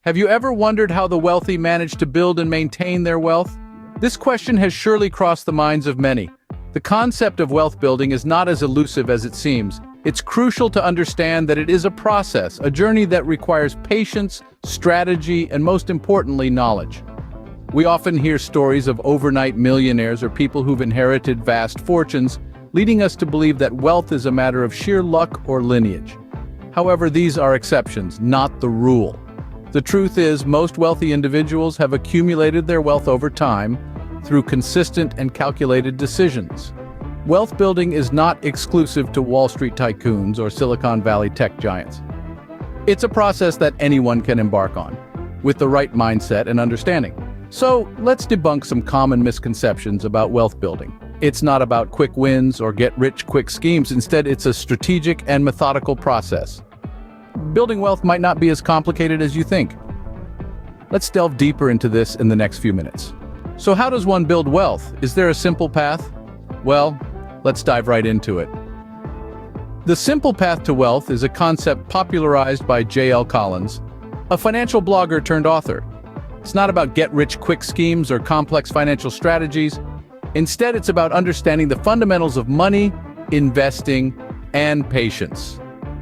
Have you ever wondered how the wealthy manage to build and maintain their wealth? This question has surely crossed the minds of many. The concept of wealth building is not as elusive as it seems. It's crucial to understand that it is a process, a journey that requires patience, strategy, and most importantly, knowledge. We often hear stories of overnight millionaires or people who've inherited vast fortunes, leading us to believe that wealth is a matter of sheer luck or lineage. However, these are exceptions, not the rule. The truth is, most wealthy individuals have accumulated their wealth over time through consistent and calculated decisions. Wealth building is not exclusive to Wall Street tycoons or Silicon Valley tech giants. It's a process that anyone can embark on, with the right mindset and understanding. So, let's debunk some common misconceptions about wealth building. It's not about quick wins or get-rich-quick schemes. Instead, it's a strategic and methodical process. Building wealth might not be as complicated as you think. Let's delve deeper into this in the next few minutes. So how does one build wealth? Is there a simple path? Well, let's dive right into it. The simple path to wealth is a concept popularized by J.L. Collins, a financial blogger turned author. It's not about get-rich-quick schemes or complex financial strategies. Instead, it's about understanding the fundamentals of money, investing, and patience.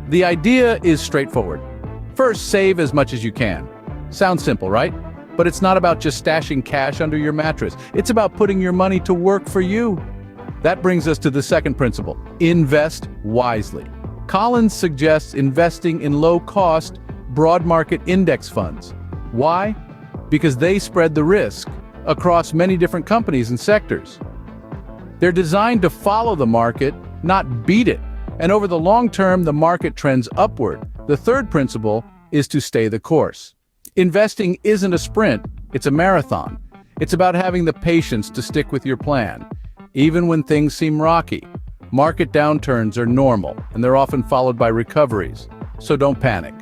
The idea is straightforward. First, save as much as you can. Sounds simple, right? But it's not about just stashing cash under your mattress. It's about putting your money to work for you. That brings us to the second principle: invest wisely. Collins suggests investing in low-cost, broad-market index funds. Why? Because they spread the risk across many different companies and sectors. They're designed to follow the market, not beat it. And over the long term, the market trends upward. The third principle is to stay the course. Investing isn't a sprint, it's a marathon. It's about having the patience to stick with your plan, even when things seem rocky. Market downturns are normal, and they're often followed by recoveries, so don't panic.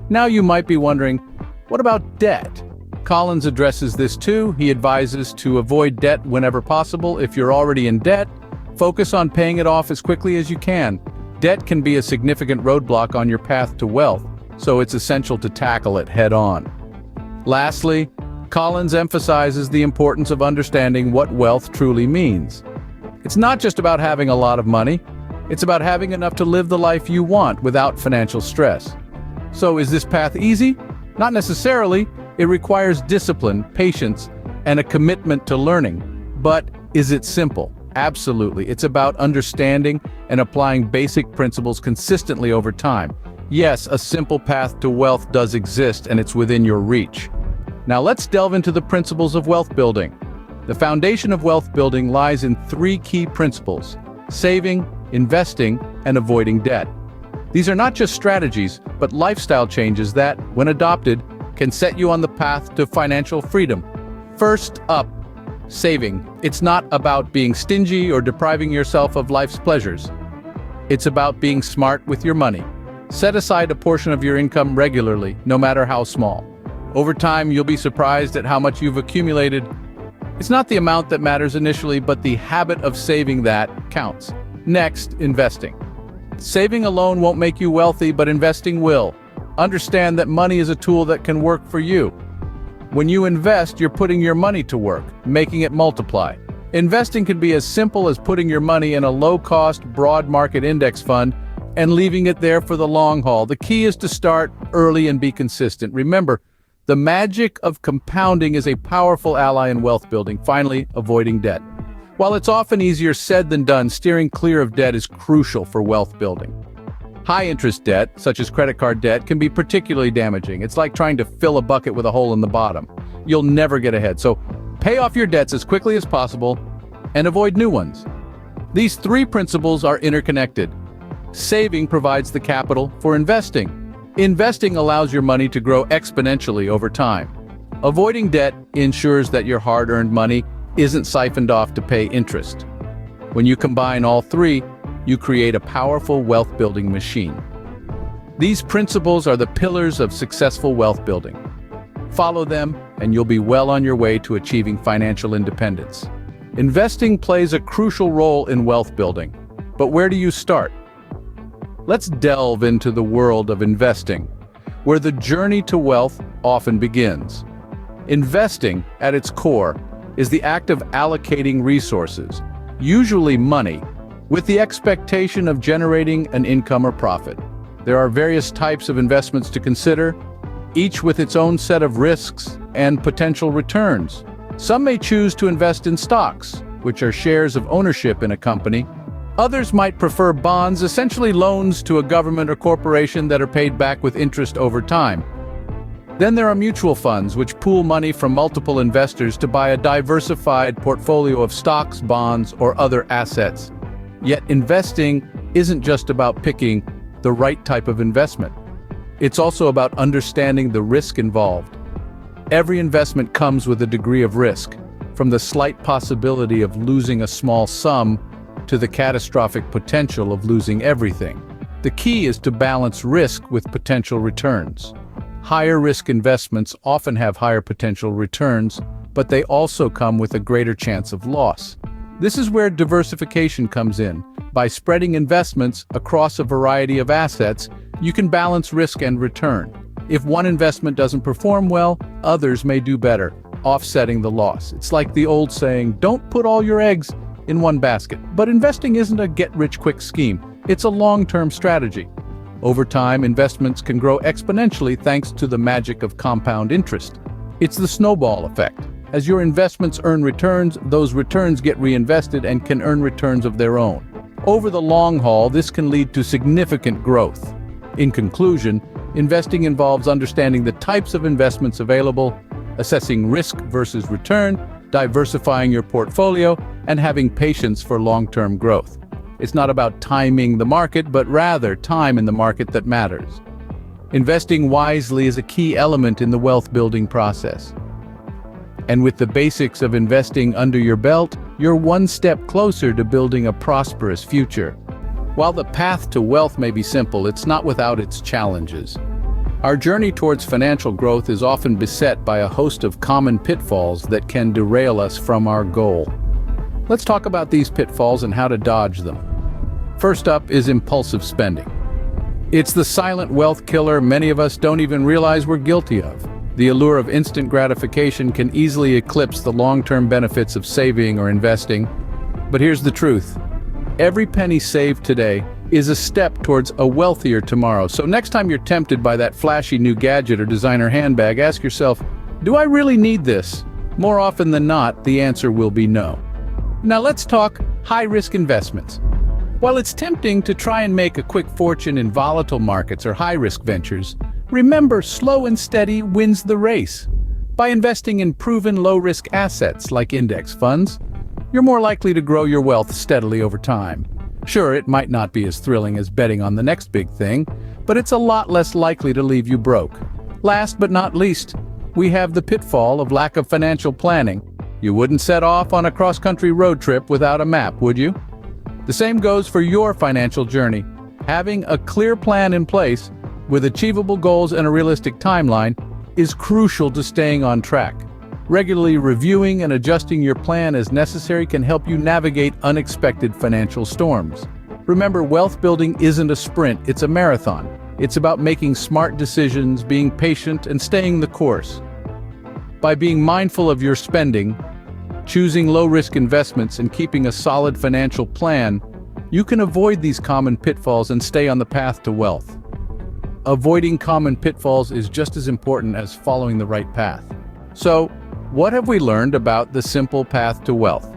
Now you might be wondering, what about debt? Collins addresses this too. He advises to avoid debt whenever possible. If you're already in debt, focus on paying it off as quickly as you can. Debt can be a significant roadblock on your path to wealth, so it's essential to tackle it head-on. Lastly, Collins emphasizes the importance of understanding what wealth truly means. It's not just about having a lot of money, it's about having enough to live the life you want without financial stress. So is this path easy? Not necessarily. It requires discipline, patience, and a commitment to learning. But is it simple? Absolutely. It's about understanding and applying basic principles consistently over time. Yes, a simple path to wealth does exist, and it's within your reach. Now let's delve into the principles of wealth building. The foundation of wealth building lies in three key principles: saving, investing, and avoiding debt. These are not just strategies, but lifestyle changes that, when adopted, can set you on the path to financial freedom. First up, saving. It's not about being stingy or depriving yourself of life's pleasures. It's about being smart with your money. Set aside a portion of your income regularly, no matter how small. Over time, you'll be surprised at how much you've accumulated. It's not the amount that matters initially, but the habit of saving that counts. Next, investing. Saving alone won't make you wealthy, but investing will. Understand that money is a tool that can work for you. When you invest, you're putting your money to work, making it multiply. Investing can be as simple as putting your money in a low-cost, broad-market index fund and leaving it there for the long haul. The key is to start early and be consistent. Remember, the magic of compounding is a powerful ally in wealth building. Finally, avoiding debt. While it's often easier said than done, steering clear of debt is crucial for wealth building. High-interest debt, such as credit card debt, can be particularly damaging. It's like trying to fill a bucket with a hole in the bottom. You'll never get ahead. So pay off your debts as quickly as possible and avoid new ones. These three principles are interconnected. Saving provides the capital for investing. Investing allows your money to grow exponentially over time. Avoiding debt ensures that your hard-earned money isn't siphoned off to pay interest. When you combine all three, you create a powerful wealth-building machine. These principles are the pillars of successful wealth building. Follow them, and you'll be well on your way to achieving financial independence. Investing plays a crucial role in wealth building. But where do you start? Let's delve into the world of investing. where the journey to wealth often begins. Investing, at its core, is the act of allocating resources, usually money, with the expectation of generating an income or profit. There are various types of investments to consider, each with its own set of risks and potential returns. Some may choose to invest in stocks, which are shares of ownership in a company. Others might prefer bonds, essentially loans to a government or corporation that are paid back with interest over time. Then there are mutual funds, which pool money from multiple investors to buy a diversified portfolio of stocks, bonds, or other assets. Yet investing isn't just about picking the right type of investment. It's also about understanding the risk involved. Every investment comes with a degree of risk, from the slight possibility of losing a small sum to the catastrophic potential of losing everything. The key is to balance risk with potential returns. Higher risk investments often have higher potential returns, but they also come with a greater chance of loss. This is where diversification comes in. By spreading investments across a variety of assets, you can balance risk and return. If one investment doesn't perform well, others may do better, offsetting the loss. It's like the old saying, don't put all your eggs in one basket. But investing isn't a get-rich-quick scheme. It's a long-term strategy. Over time, investments can grow exponentially thanks to the magic of compound interest. It's the snowball effect. As your investments earn returns, those returns get reinvested and can earn returns of their own. Over the long haul, this can lead to significant growth. In conclusion, investing involves understanding the types of investments available, assessing risk versus return, diversifying your portfolio, and having patience for long-term growth. It's not about timing the market, but rather time in the market that matters. Investing wisely is a key element in the wealth-building process. And with the basics of investing under your belt, you're one step closer to building a prosperous future. While the path to wealth may be simple, it's not without its challenges. Our journey towards financial growth is often beset by a host of common pitfalls that can derail us from our goal. Let's talk about these pitfalls and how to dodge them. First up is impulsive spending. It's the silent wealth killer many of us don't even realize we're guilty of. The allure of instant gratification can easily eclipse the long-term benefits of saving or investing. But here's the truth. Every penny saved today is a step towards a wealthier tomorrow. So next time you're tempted by that flashy new gadget or designer handbag, ask yourself, do I really need this? More often than not, the answer will be no. Now let's talk high-risk investments. While it's tempting to try and make a quick fortune in volatile markets or high-risk ventures, remember, slow and steady wins the race. By investing in proven low-risk assets like index funds, you're more likely to grow your wealth steadily over time. Sure, it might not be as thrilling as betting on the next big thing, but it's a lot less likely to leave you broke. Last but not least, we have the pitfall of lack of financial planning. You wouldn't set off on a cross-country road trip without a map, would you? The same goes for your financial journey. Having a clear plan in place, with achievable goals and a realistic timeline, is crucial to staying on track. Regularly reviewing and adjusting your plan as necessary can help you navigate unexpected financial storms. Remember, wealth building isn't a sprint, it's a marathon. It's about making smart decisions, being patient, and staying the course. By being mindful of your spending, choosing low-risk investments, and keeping a solid financial plan, you can avoid these common pitfalls and stay on the path to wealth. Avoiding common pitfalls is just as important as following the right path. So, what have we learned about the simple path to wealth?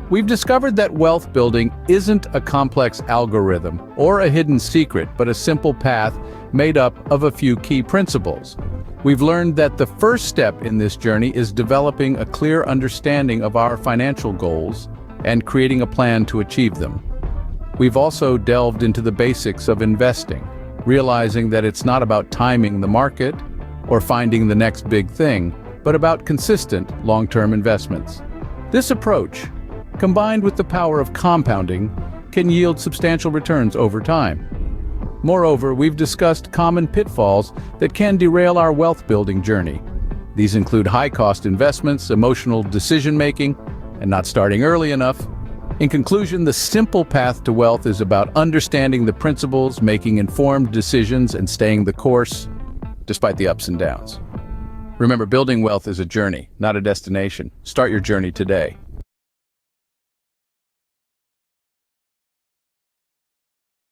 We've discovered that wealth building isn't a complex algorithm or a hidden secret, but a simple path made up of a few key principles. We've learned that the first step in this journey is developing a clear understanding of our financial goals and creating a plan to achieve them. We've also delved into the basics of investing, realizing that it's not about timing the market or finding the next big thing, but about consistent, long-term investments. This approach, combined with the power of compounding, can yield substantial returns over time. Moreover, we've discussed common pitfalls that can derail our wealth-building journey. These include high-cost investments, emotional decision-making, and not starting early enough. In conclusion, the simple path to wealth is about understanding the principles, making informed decisions, and staying the course. despite the ups and downs. Remember, building wealth is a journey, not a destination. Start your journey today.